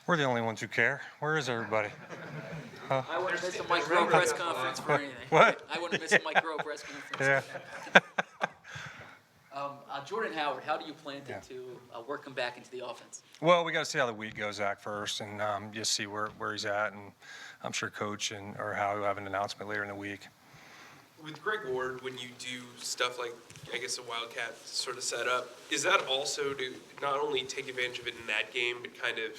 We're the only ones who care. Where is everybody? I wouldn't miss a Mike Groh press conference for anything. What? I wouldn't miss a Mike Groh press conference. Yeah. Jordan Howard, how do you plan to work him back into the offense? Well, we got to see how the week goes, Zach, first, and just see where he's at. And I'm sure Coach or Howie will have an announcement later in the week. With Greg Ward, when you do stuff like, I guess, a Wildcat sort of setup, is that also to not only take advantage of it in that game, but kind of,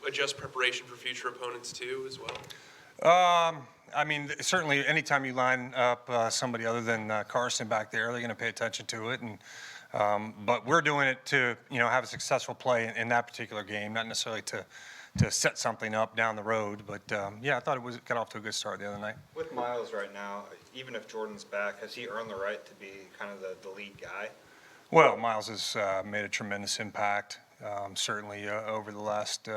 adjust preparation for future opponents too as well? I mean, certainly anytime you line up somebody other than Carson back there, they're going to pay attention to it. But we're doing it to, have a successful play in that particular game, not necessarily to set something up down the road. But, I thought it got off to a good start the other night. With Miles right now, even if Jordan's back, has he earned the right to be kind of the lead guy? Well, Miles has made a tremendous impact, certainly over the last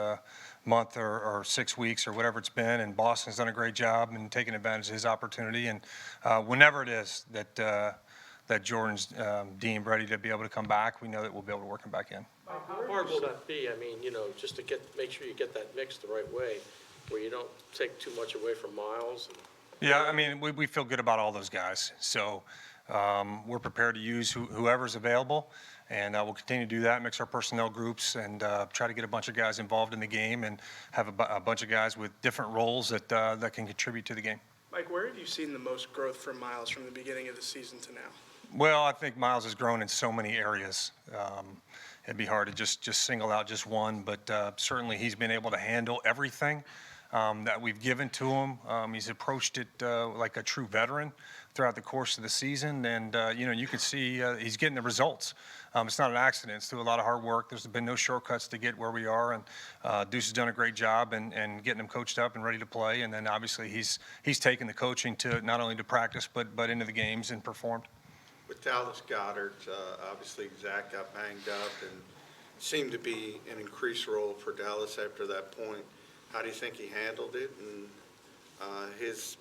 month or 6 weeks or whatever it's been, and Boston's done a great job in taking advantage of his opportunity. And whenever it is that Jordan's deemed ready to be able to come back, we know that we'll be able to work him back in. How hard will that be? I mean, just to make sure you get that mix the right way, where you don't take too much away from Miles. Yeah, I mean, we feel good about all those guys. So we're prepared to use whoever's available, and we'll continue to do that, mix our personnel groups, and try to get a bunch of guys involved in the game and have a bunch of guys with different roles that can contribute to the game. Mike, where have you seen the most growth from Miles from the beginning of the season to now? Well, I think Miles has grown in so many areas. It'd be hard to just single out just one, but certainly he's been able to handle everything that we've given to him. He's approached it like a true veteran throughout the course of the season, and you can see he's getting the results. It's not an accident. It's through a lot of hard work. There's been no shortcuts to get where we are, and Deuce has done a great job in getting him coached up and ready to play. And then obviously he's taken the coaching to not only to practice but into the games and performed. With Dallas Goedert, obviously Zach got banged up and seemed to be an increased role for Dallas after that point. How do you think he handled it, and his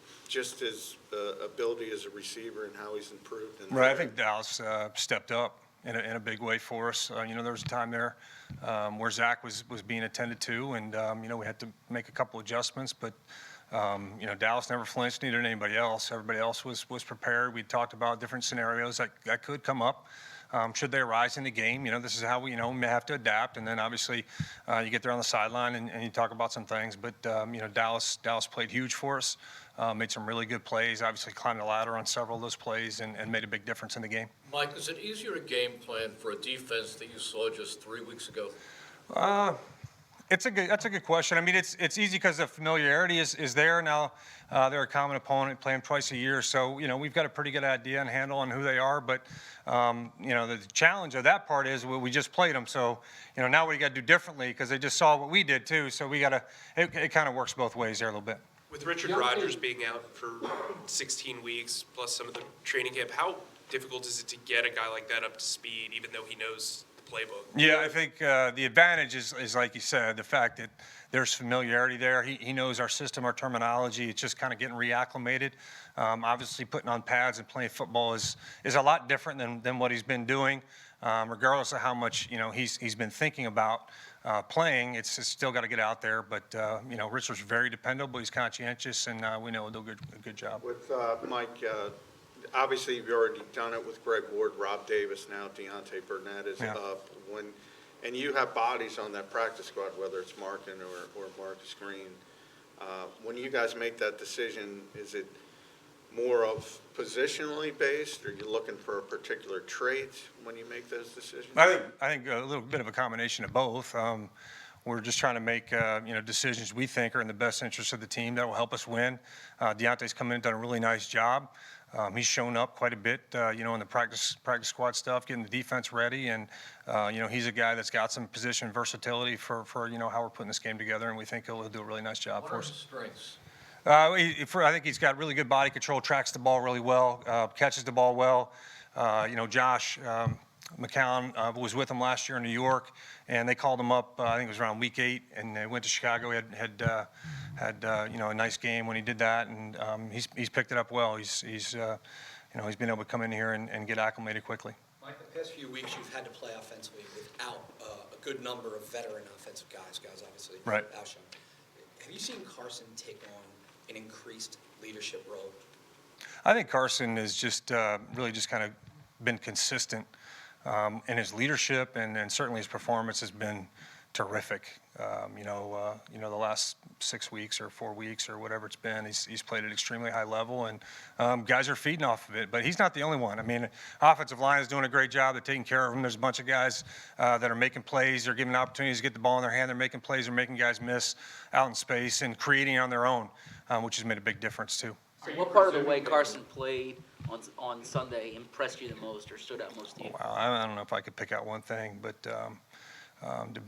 ability as a receiver and how he's improved? Right, I think Dallas stepped up in a big way for us. There was a time there where Zach was being attended to, and we had to make a couple adjustments, but Dallas never flinched, neither did anybody else. Everybody else was prepared. We talked about different scenarios that could come up. Should they arise in the game, this is how we, may have to adapt. And then obviously you get there on the sideline and you talk about some things. But, Dallas played huge for us, made some really good plays, obviously climbed the ladder on several of those plays and made a big difference in the game. Mike, is it easier to game plan for a defense that you saw just 3 weeks ago? That's a good question. I mean, it's easy because the familiarity is there now. They're a common opponent, playing twice a year, so we've got a pretty good idea and handle on who they are. But the challenge of that part is we just played them, so now we got to do differently because they just saw what we did too. So we got to. It kind of works both ways there a little bit. With Richard Rodgers being out for 16 weeks plus some of the training camp, how difficult is it to get a guy like that up to speed, even though he knows the playbook? Yeah, I think the advantage is like you said, the fact that there's familiarity there. He knows our system, our terminology. It's just kind of getting reacclimated. Obviously, putting on pads and playing football is a lot different than what he's been doing. Regardless of how much he's been thinking about playing, it's still got to get out there. But Richard's very dependable. He's conscientious, and we know he'll do a good job. With Mike, obviously you've already done it with Greg Ward, Rob Davis, now Deontay Burnett is up. And you have bodies on that practice squad, whether it's Markin or Marcus Green. When you guys make that decision, is it more of positionally based? Or are you looking for a particular trait when you make those decisions? I think a little bit of a combination of both. We're just trying to make decisions we think are in the best interest of the team that will help us win. Deontay's come in and done a really nice job. He's shown up quite a bit, in the practice squad stuff, getting the defense ready, and he's a guy that's got some position versatility for how we're putting this game together, and we think he'll do a really nice job for us. What are his strengths? I think he's got really good body control, tracks the ball really well, catches the ball well. Josh McCown was with him last year in New York, and they called him up. I think it was around week 8, and they went to Chicago. He had a nice game when he did that, and he's picked it up well. He's been able to come in here and get acclimated quickly. Mike, the past few weeks you've had to play offensively without a good number of veteran offensive guys obviously. Right. Alshon. Have you seen Carson take on an increased leadership role? I think Carson has just really just kind of been consistent in his leadership, and certainly his performance has been terrific. The last 6 weeks or 4 weeks or whatever it's been, he's played at extremely high level, and guys are feeding off of it. But he's not the only one. I mean, offensive line is doing a great job. They're taking care of him. There's a bunch of guys that are making plays. They're giving opportunities to get the ball in their hand. They're making plays. They're making guys miss out in space and creating on their own, which has made a big difference too. So what part of the way Carson played on Sunday impressed you the most or stood out most to you? Wow, I don't know if I could pick out one thing, but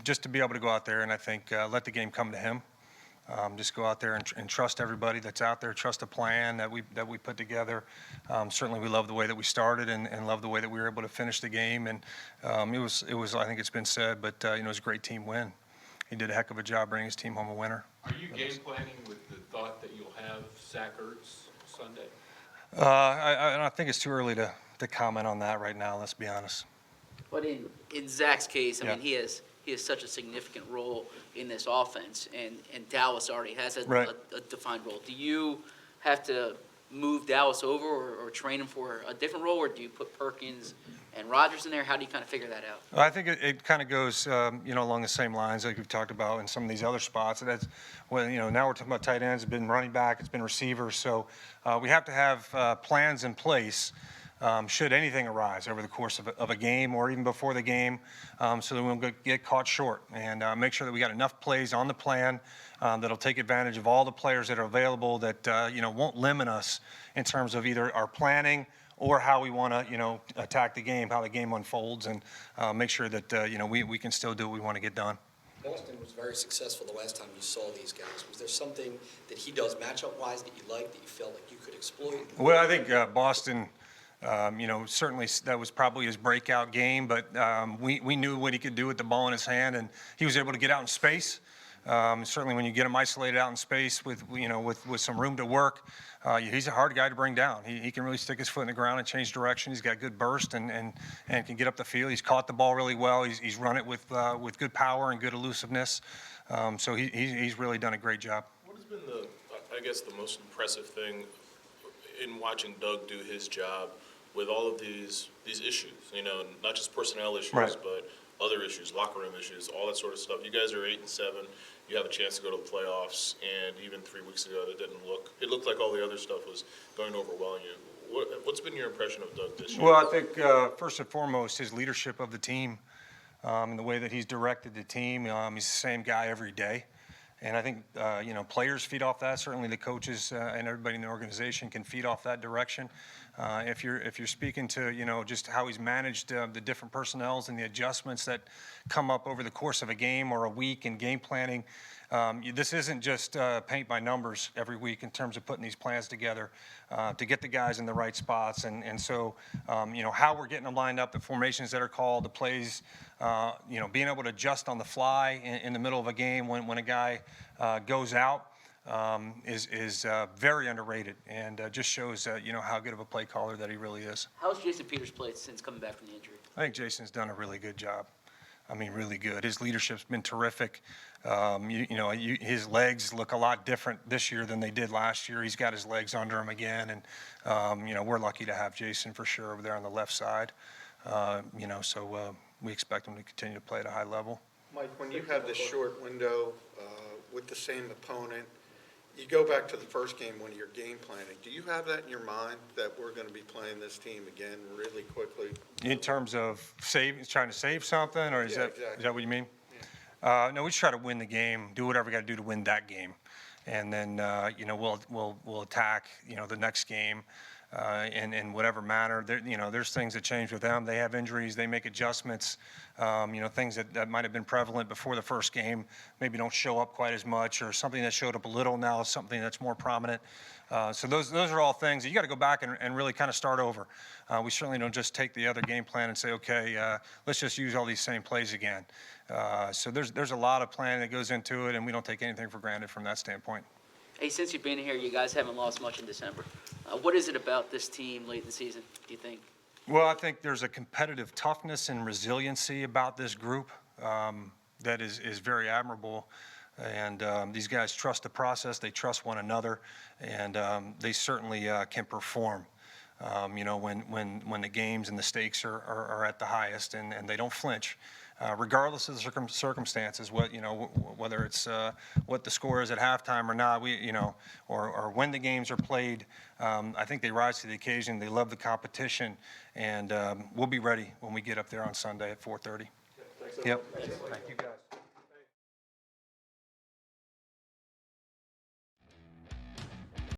just to be able to go out there and I think let the game come to him. Just go out there and trust everybody that's out there. Trust the plan that we put together. Certainly, we love the way that we started and love the way that we were able to finish the game. And it was I think it's been said, but it was a great team win. He did a heck of a job bringing his team home a winner. Are you game planning with the thought that you'll have Zach Ertz Sunday? I think it's too early to comment on that right now. Let's be honest. But in Zach's case, I Yeah. mean, he has such a significant role in this offense, and Dallas already has Right. a defined role. Do you have to move Dallas over or train him for a different role, or do you put Perkins and Rodgers in there? How do you kind of figure that out? Well, I think it kind of goes, along the same lines like we've talked about in some of these other spots. And that's when, now we're talking about tight ends. It's been running back. It's been receivers. So we have to have plans in place should anything arise over the course of a game or even before the game, so that we won't get caught short, and make sure that we got enough plays on the plan that'll take advantage of all the players that are available that won't limit us in terms of either our planning or how we want to attack the game, how the game unfolds, and make sure that we can still do what we want to get done. Boston was very successful the last time you saw these guys. Was there something that he does matchup-wise that you liked, that you felt like you could exploit? Well, I think Boston, certainly that was probably his breakout game, but we knew what he could do with the ball in his hand, and he was able to get out in space. Certainly when you get him isolated out in space with some room to work, he's a hard guy to bring down. He can really stick his foot in the ground and change direction. He's got good burst and can get up the field. He's caught the ball really well. He's run it with good power and good elusiveness. So he's really done a great job. What has been the most impressive thing in watching Doug do his job with all of these issues, not just personnel issues, Right. but other issues, locker room issues, all that sort of stuff. You guys are 8-7. You have a chance to go to the playoffs, and even 3 weeks ago, it looked like all the other stuff was going to overwhelm you. What's been your impression of Doug this year? Well, I think first and foremost, his leadership of the team and the way that he's directed the team. He's the same guy every day. And I think, players feed off that. Certainly the coaches and everybody in the organization can feed off that direction. If you're speaking to, just how he's managed the different personnels and the adjustments that come up over the course of a game or a week in game planning, this isn't just paint by numbers every week in terms of putting these plans together to get the guys in the right spots. And so, how we're getting them lined up, the formations that are called, the plays, being able to adjust on the fly in the middle of a game when a guy goes out is very underrated, and just shows, how good of a play caller that he really is. How's Jason Peters played since coming back from the injury? I think Jason's done a really good job. I mean, really good. His leadership's been terrific. His legs look a lot different this year than they did last year. He's got his legs under him again, and we're lucky to have Jason for sure over there on the left side. So we expect him to continue to play at a high level. Mike, when you have this short window with the same opponent, you go back to the first game when you're game planning. Do you have that in your mind, that we're going to be playing this team again really quickly? In terms of trying to save something, or is exactly. that what you mean? Yeah. No, we just try to win the game, do whatever we got to do to win that game, and then we'll attack the next game in whatever manner. There's things that change with them. They have injuries. They make adjustments. Things that might have been prevalent before the first game maybe don't show up quite as much, or something that showed up a little now is something that's more prominent. So those are all things that you got to go back and really kind of start over. We certainly don't just take the other game plan and say, okay, let's just use all these same plays again. So there's a lot of planning that goes into it, and we don't take anything for granted from that standpoint. Hey, since you've been here, you guys haven't lost much in December. What is it about this team late in the season, do you think? Well, I think there's a competitive toughness and resiliency about this group. that is very admirable. And these guys trust the process, they trust one another, and they certainly can perform. When the games and the stakes are at the highest, and they don't flinch, regardless of the circumstances. Whether it's what the score is at halftime or not, or when the games are played. I think they rise to the occasion. They love the competition, and we'll be ready when we get up there on Sunday at 4:30. Yep. Thank you guys.